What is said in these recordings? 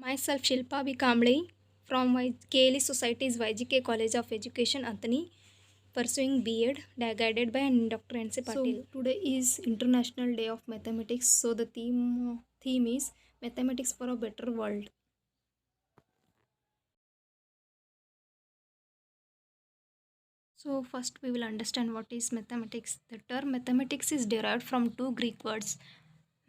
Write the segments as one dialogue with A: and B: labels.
A: Myself Shilpa V. Kamble from KLE Society's YGK College of Education, Athani, pursuing B.Ed, guided by Dr. N.C. Patil. Today is International Day of Mathematics. So the theme is Mathematics for a Better World. So first we will understand what is mathematics. The term mathematics is derived from two Greek words,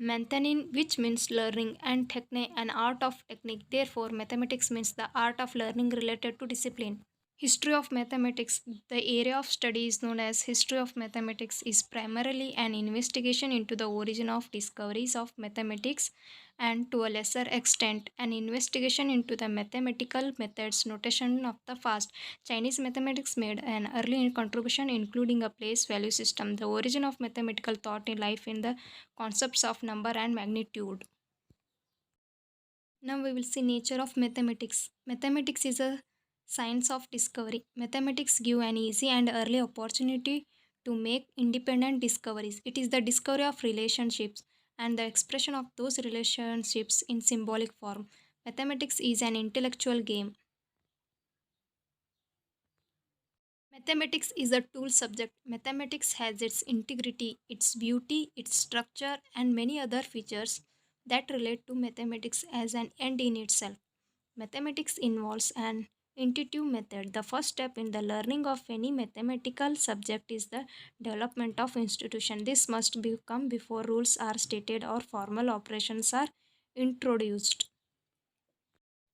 A: Manthenin, which means learning, and techne, an art of technique. Therefore, mathematics means the art of learning related to discipline. History of mathematics. The area of study is known as history of mathematics is primarily an investigation into the origin of discoveries of mathematics and to a lesser extent an investigation into the mathematical methods notation of the past. Chinese mathematics made an early contribution including a place value system. The origin of mathematical thought in life in the concepts of number and magnitude. Now we will see nature of mathematics. Mathematics is a science of discovery. Mathematics give an easy and early opportunity to make independent discoveries. It is the discovery of relationships and the expression of those relationships in symbolic form. Mathematics is an intellectual game. Mathematics is a tool subject. Mathematics has its integrity, its beauty, its structure, and many other features that relate to mathematics as an end in itself. Mathematics involves an intuitive method. The first step in the learning of any mathematical subject is the development of institution. This must come before rules are stated or formal operations are introduced.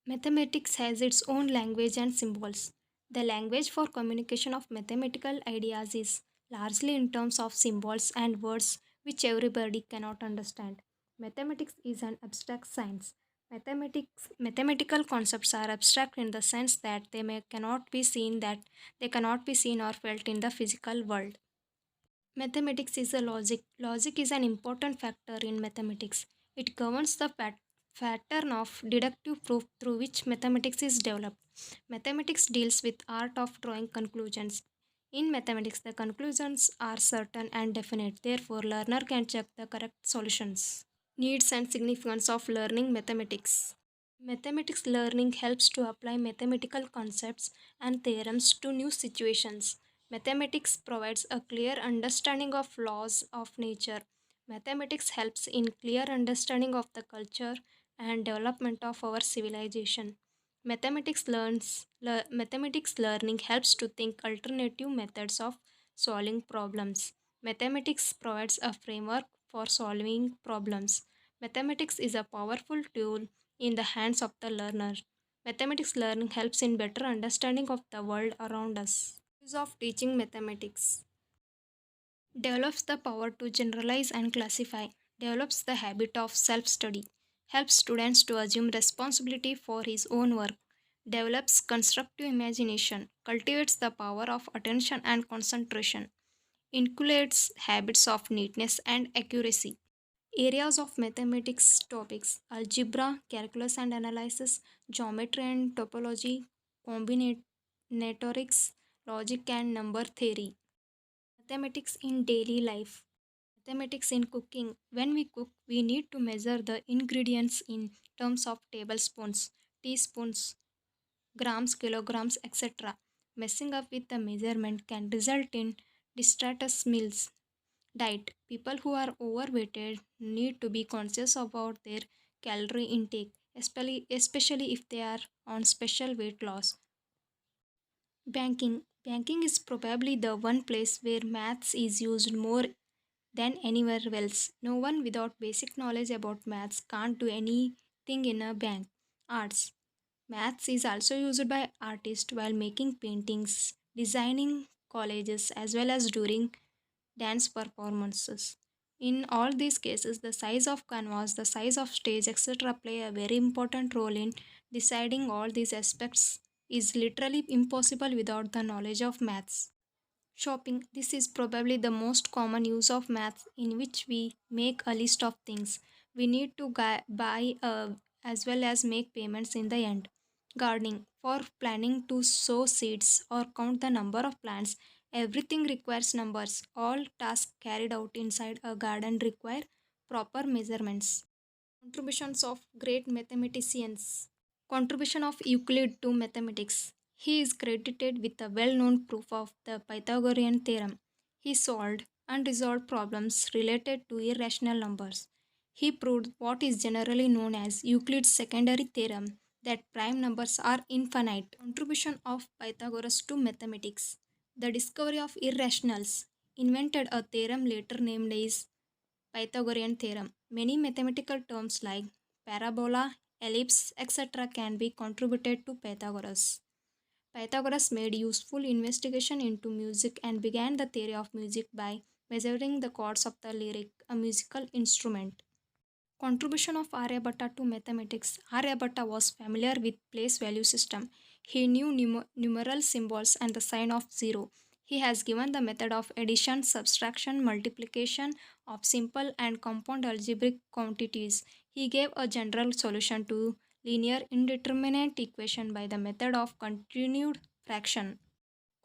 A: Mathematics has its own language and symbols. The language for communication of mathematical ideas is largely in terms of symbols and words which everybody cannot understand. Mathematics is an abstract science. Mathematical concepts are abstract in the sense that they cannot be seen or felt in the physical world. Mathematics is a logic. Logic is an important factor in mathematics. It governs the pattern of deductive proof through which mathematics is developed. Mathematics deals with art of drawing conclusions. In mathematics, the conclusions are certain and definite. Therefore, learner can check the correct solutions. Needs and significance of learning mathematics. Mathematics learning helps to apply mathematical concepts and theorems to new situations. Mathematics provides a clear understanding of laws of nature. Mathematics helps in clear understanding of the culture and development of our civilization. Mathematics learning helps to think alternative methods of solving problems. Mathematics provides a framework for solving problems. Mathematics is a powerful tool in the hands of the learner. Mathematics learning helps in better understanding of the world around us. Use of teaching mathematics develops the power to generalize and classify, develops the habit of self study, helps students to assume responsibility for his own work, develops constructive imagination, cultivates the power of attention and concentration, inculcates habits of neatness and accuracy. Areas of mathematics topics algebra, calculus and analysis, geometry and topology, combinatorics, logic and number theory. Mathematics in daily life. Mathematics in cooking. When we cook, we need to measure the ingredients in terms of tablespoons, teaspoons, grams, kilograms, etc. Messing up with the measurement can result in disastrous meals. Diet. People who are overweighted need to be conscious about their calorie intake, especially if they are on special weight loss. Banking. Banking is probably the one place where maths is used more than anywhere else. No one without basic knowledge about maths can't do anything in a bank. Arts. Maths is also used by artists while making paintings, designing colleges, as well as during dance performances. In all these cases, the size of canvas, the size of stage, etc., play a very important role in deciding all these aspects is literally impossible without the knowledge of maths. Shopping. This is probably the most common use of maths in which we make a list of things we need to buy as well as make payments in the end. Gardening. For planning to sow seeds or count the number of plants, everything requires numbers. All tasks carried out inside a garden require proper measurements. Contributions of great mathematicians. Contribution of Euclid to mathematics. He is credited with the well known proof of the Pythagorean theorem. He solved unresolved problems related to irrational numbers. He proved what is generally known as Euclid's secondary theorem that prime numbers are infinite. Contribution of Pythagoras to mathematics. The discovery of irrationals invented a theorem later named as Pythagorean theorem. Many mathematical terms like parabola, ellipse, etc. can be contributed to Pythagoras. Pythagoras made useful investigation into music and began the theory of music by measuring the chords of the lyre, a musical instrument. Contribution of Aryabhatta to mathematics. Aryabhatta was familiar with place value system. He knew numeral symbols and the sign of zero. He has given the method of addition, subtraction, multiplication of simple and compound algebraic quantities. He gave a general solution to linear indeterminate equation by the method of continued fraction.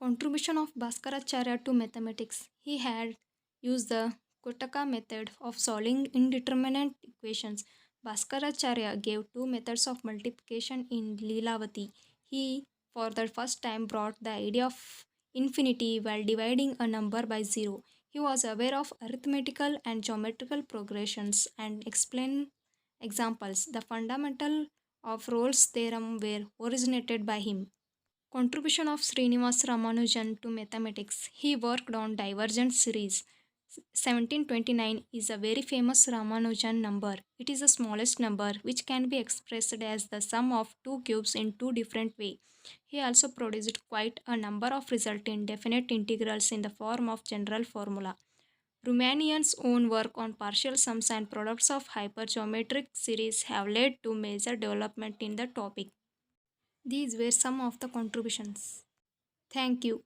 A: Contribution of Bhaskaracharya to mathematics. He had used the Kotaka method of solving indeterminate equations. Bhaskaracharya gave two methods of multiplication in Leelavati. He, for the first time, brought the idea of infinity while dividing a number by zero. He was aware of arithmetical and geometrical progressions and explained examples. The fundamental of Rolle's theorem were originated by him. Contribution of Srinivas Ramanujan to mathematics. He worked on divergent series. 1729 is a very famous Ramanujan number. It is the smallest number which can be expressed as the sum of two cubes in two different ways. He also produced quite a number of resultant definite integrals in the form of general formula. Riemann's own work on partial sums and products of hypergeometric series have led to major development in the topic. These were some of the contributions. Thank you.